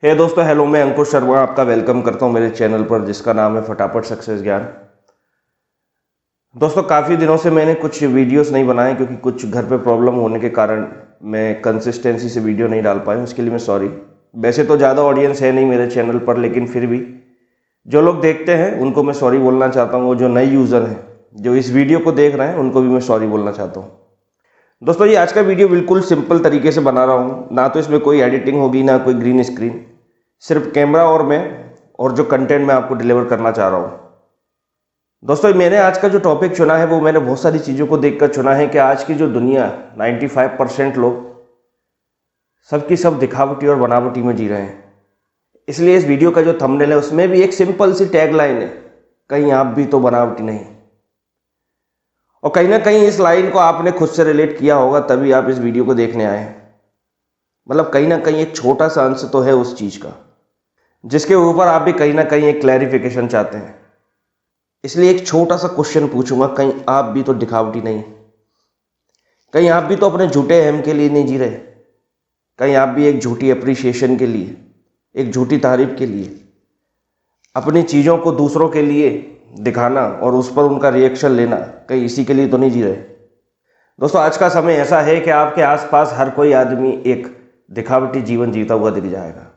हे दोस्तों, हेलो। मैं अंकुश शर्मा आपका वेलकम करता हूं मेरे चैनल पर जिसका नाम है फटाफट सक्सेस ज्ञान। दोस्तों, काफ़ी दिनों से मैंने कुछ वीडियोस नहीं बनाए क्योंकि कुछ घर पे प्रॉब्लम होने के कारण मैं कंसिस्टेंसी से वीडियो नहीं डाल पाया। उसके लिए मैं सॉरी। वैसे तो ज़्यादा ऑडियंस है नहीं मेरे चैनल पर, लेकिन फिर भी जो लोग देखते हैं उनको मैं सॉरी बोलना चाहता हूँ। वो जो नए यूज़र हैं जो इस वीडियो को देख रहे हैं उनको भी मैं सॉरी बोलना चाहता हूँ। दोस्तों, ये आज का वीडियो बिल्कुल सिंपल तरीके से बना रहा हूँ। ना तो इसमें कोई एडिटिंग होगी, ना कोई ग्रीन स्क्रीन, सिर्फ कैमरा और मैं, और जो कंटेंट मैं आपको डिलीवर करना चाह रहा हूँ। दोस्तों, मैंने आज का जो टॉपिक चुना है वो मैंने बहुत सारी चीज़ों को देखकर चुना है कि आज की जो दुनिया 95% लोग सबकी सब दिखावटी और बनावटी में जी रहे हैं। इसलिए इस वीडियो का जो थंबनेल है उसमें भी एक सिंपल सी टैगलाइन है, कहीं आप भी तो बनावटी नहीं। और कहीं ना कहीं इस लाइन को आपने खुद से रिलेट किया होगा, तभी आप इस वीडियो को देखने आए हैं। मतलब कहीं ना कहीं एक छोटा सा अंश तो है उस चीज़ का जिसके ऊपर आप भी कहीं ना कहीं एक क्लैरिफिकेशन चाहते हैं। इसलिए एक छोटा सा क्वेश्चन पूछूंगा, कहीं आप भी तो दिखावटी नहीं? कहीं आप भी तो अपने झूठे अहम के लिए नहीं जी रहे? कहीं आप भी एक झूठी अप्रिसिएशन के लिए, एक झूठी तारीफ के लिए, अपनी चीज़ों को दूसरों के लिए दिखाना और उस पर उनका रिएक्शन लेना, कहीं इसी के लिए तो नहीं जी रहे? दोस्तों, आज का समय ऐसा है कि आपके आसपास हर कोई आदमी एक दिखावटी जीवन जीता हुआ दिख जाएगा।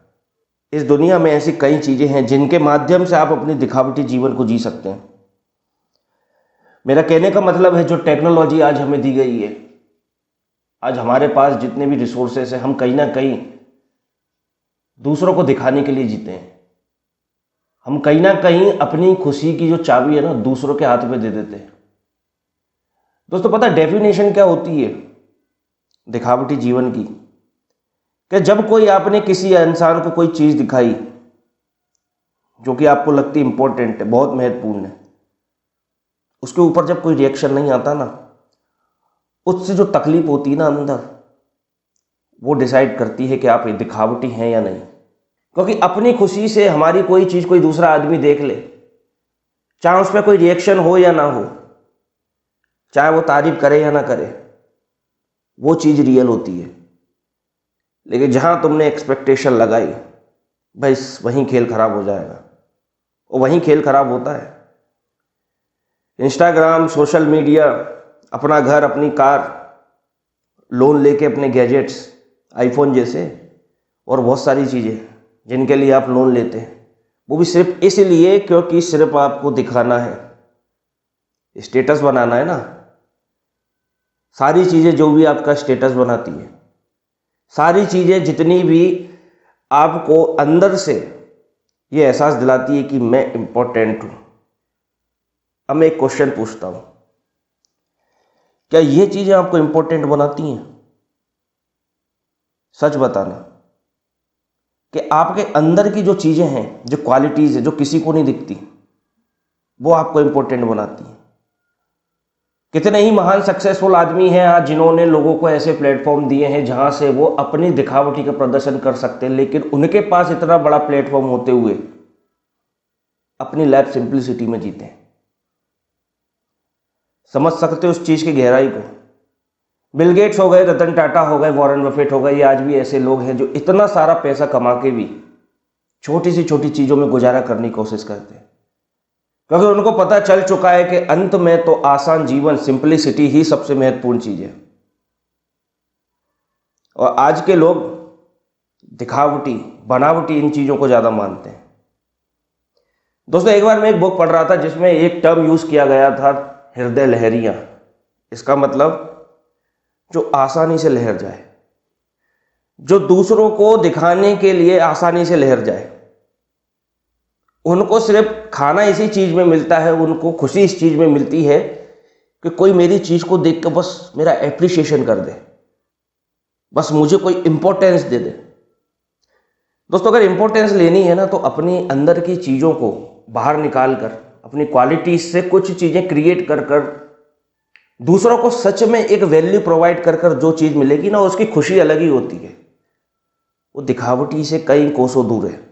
इस दुनिया में ऐसी कई चीज़ें हैं जिनके माध्यम से आप अपनी दिखावटी जीवन को जी सकते हैं। मेरा कहने का मतलब है, जो टेक्नोलॉजी आज हमें दी गई है, आज हमारे पास जितने भी रिसोर्सेस हैं, हम कहीं ना कहीं दूसरों को दिखाने के लिए जीते हैं। हम कहीं ना कहीं अपनी खुशी की जो चाबी है ना दूसरों के हाथ में दे देते हैं। दोस्तों, पता है डेफिनेशन क्या होती है दिखावटी जीवन की? कि जब कोई आपने किसी इंसान को कोई चीज़ दिखाई जो कि आपको लगती है इंपॉर्टेंट है, बहुत महत्वपूर्ण है, उसके ऊपर जब कोई रिएक्शन नहीं आता ना, उससे जो तकलीफ होती है ना अंदर, वो डिसाइड करती है कि आप दिखावटी हैं या नहीं। क्योंकि अपनी खुशी से हमारी कोई चीज़ कोई दूसरा आदमी देख ले, चाहे उस पर कोई रिएक्शन हो या ना हो, चाहे वो तारीफ करे या ना करे, वो चीज़ रियल होती है। लेकिन जहाँ तुमने एक्सपेक्टेशन लगाई, भाई वहीं खेल खराब हो जाएगा। और वहीं खेल खराब होता है। इंस्टाग्राम, सोशल मीडिया, अपना घर, अपनी कार, लोन लेके अपने गैजेट्स, आईफोन जैसे और बहुत सारी चीज़ें जिनके लिए आप लोन लेते हैं, वो भी सिर्फ इसलिए क्योंकि सिर्फ आपको दिखाना है, स्टेटस बनाना है ना। सारी चीज़ें जो भी आपका स्टेटस बनाती है, सारी चीज़ें जितनी भी आपको अंदर से ये एहसास दिलाती है कि मैं इम्पोर्टेंट हूँ। अब मैं एक क्वेश्चन पूछता हूँ, क्या ये चीज़ें आपको इम्पोर्टेंट बनाती हैं? सच बताना कि आपके अंदर की जो चीज़ें हैं, जो क्वालिटीज़ है, जो किसी को नहीं दिखती, वो आपको इम्पोर्टेंट बनाती हैं। कितने ही महान सक्सेसफुल आदमी हैं आज जिन्होंने लोगों को ऐसे प्लेटफॉर्म दिए हैं जहां से वो अपनी दिखावटी का प्रदर्शन कर सकते हैं, लेकिन उनके पास इतना बड़ा प्लेटफॉर्म होते हुए अपनी लाइफ सिंप्लिसिटी में जीते हैं। समझ सकते हो उस चीज़ की गहराई को? बिल गेट्स हो गए, रतन टाटा हो गए, वॉरेन बफेट हो गए, ये आज भी ऐसे लोग हैं जो इतना सारा पैसा कमा के भी छोटी सी छोटी चीज़ों में गुजारा करने की कोशिश करते हैं, क्योंकि उनको पता चल चुका है कि अंत में तो आसान जीवन, सिंपलिसिटी ही सबसे महत्वपूर्ण चीज़ है। और आज के लोग दिखावटी, बनावटी इन चीज़ों को ज़्यादा मानते हैं। दोस्तों, एक बार मैं एक बुक पढ़ रहा था जिसमें एक टर्म यूज़ किया गया था, हृदय लहरियाँ। इसका मतलब जो आसानी से लहर जाए, जो दूसरों को दिखाने के लिए आसानी से लहर जाए। उनको सिर्फ खाना इसी चीज़ में मिलता है, उनको खुशी इस चीज़ में मिलती है कि कोई मेरी चीज़ को देख कर बस मेरा एप्रिसिएशन कर दे, बस मुझे कोई इंपॉर्टेंस दे दे। दोस्तों, अगर इंपॉर्टेंस लेनी है ना, तो अपनी अंदर की चीज़ों को बाहर निकाल कर, अपनी क्वालिटी से कुछ चीज़ें क्रिएट कर कर दूसरों को सच में एक वैल्यू प्रोवाइड कर कर जो चीज़ मिलेगी ना, उसकी खुशी अलग ही होती है। वो दिखावटी से कई कोसों दूर है।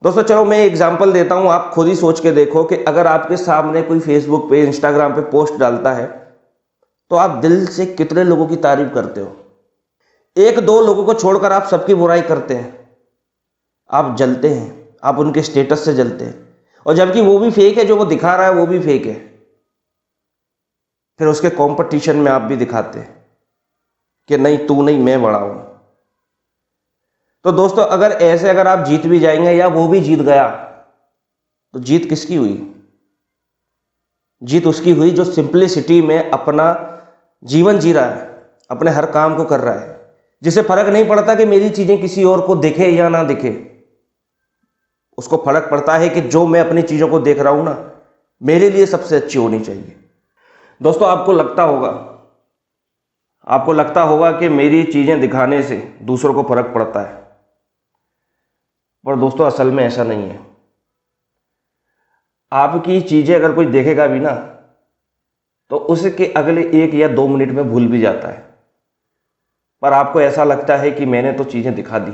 दोस्तों, चलो मैं एग्जांपल देता हूं, आप खुद ही सोच के देखो कि अगर आपके सामने कोई फेसबुक पे, इंस्टाग्राम पे पोस्ट डालता है तो आप दिल से कितने लोगों की तारीफ करते हो? एक दो लोगों को छोड़कर आप सबकी बुराई करते हैं, आप जलते हैं, आप उनके स्टेटस से जलते हैं, और जबकि वो भी फेक है, जो वो दिखा रहा है वो भी फेक है, फिर उसके कंपटीशन में आप भी दिखाते हैं कि नहीं तू नहीं मैं बड़ा हूं। तो दोस्तों अगर आप जीत भी जाएंगे या वो भी जीत गया, तो जीत किसकी हुई? जीत उसकी हुई जो सिंपलिसिटी में अपना जीवन जी रहा है, अपने हर काम को कर रहा है, जिसे फर्क नहीं पड़ता कि मेरी चीजें किसी और को दिखे या ना दिखे। उसको फर्क पड़ता है कि जो मैं अपनी चीजों को देख रहा हूं ना, मेरे लिए सबसे अच्छी होनी चाहिए। दोस्तों आपको लगता होगा कि मेरी चीजें दिखाने से दूसरों को फर्क पड़ता है, पर दोस्तों असल में ऐसा नहीं है। आपकी चीजें अगर कोई देखेगा भी ना, तो उसके अगले 1 या 2 मिनट में भूल भी जाता है, पर आपको ऐसा लगता है कि मैंने तो चीजें दिखा दी।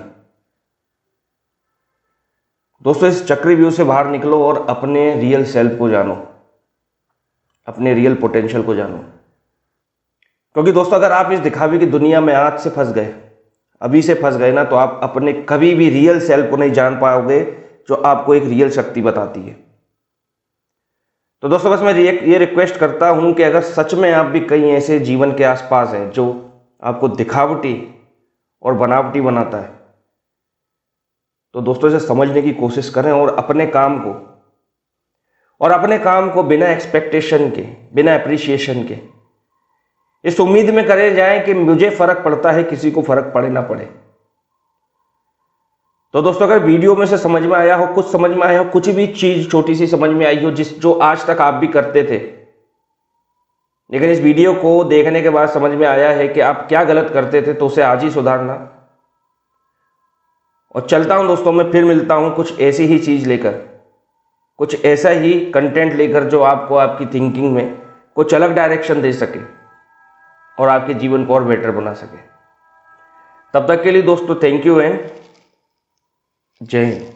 दोस्तों इस चक्रव्यूह से बाहर निकलो और अपने रियल सेल्फ को जानो, अपने रियल पोटेंशियल को जानो। क्योंकि दोस्तों अगर आप इस दिखावे की दुनिया में आज से फंस गए, अभी से फंस गए ना, तो आप अपने कभी भी रियल सेल्फ को नहीं जान पाओगे, जो आपको एक रियल शक्ति बताती है। तो दोस्तों बस मैं ये रिक्वेस्ट करता हूं कि अगर सच में आप भी कहीं ऐसे जीवन के आसपास हैं जो आपको दिखावटी और बनावटी बनाता है, तो दोस्तों इसे समझने की कोशिश करें और अपने काम को बिना एक्सपेक्टेशन के, बिना अप्रिसिएशन के, इस उम्मीद में करे जाएं कि मुझे फर्क पड़ता है, किसी को फर्क पड़े ना पड़े। तो दोस्तों अगर वीडियो में से समझ में आया हो, कुछ समझ में आया हो, कुछ भी चीज छोटी सी समझ में आई हो जो आज तक आप भी करते थे, लेकिन इस वीडियो को देखने के बाद समझ में आया है कि आप क्या गलत करते थे, तो उसे आज ही सुधारना। और चलता हूं दोस्तों, मैं फिर मिलता हूं कुछ ऐसी ही चीज लेकर, कुछ ऐसा ही कंटेंट लेकर जो आपको आपकी थिंकिंग में कुछ अलग डायरेक्शन दे सके और आपके जीवन को और बेटर बना सके। तब तक के लिए दोस्तों थैंक यू एंड जय हिंद।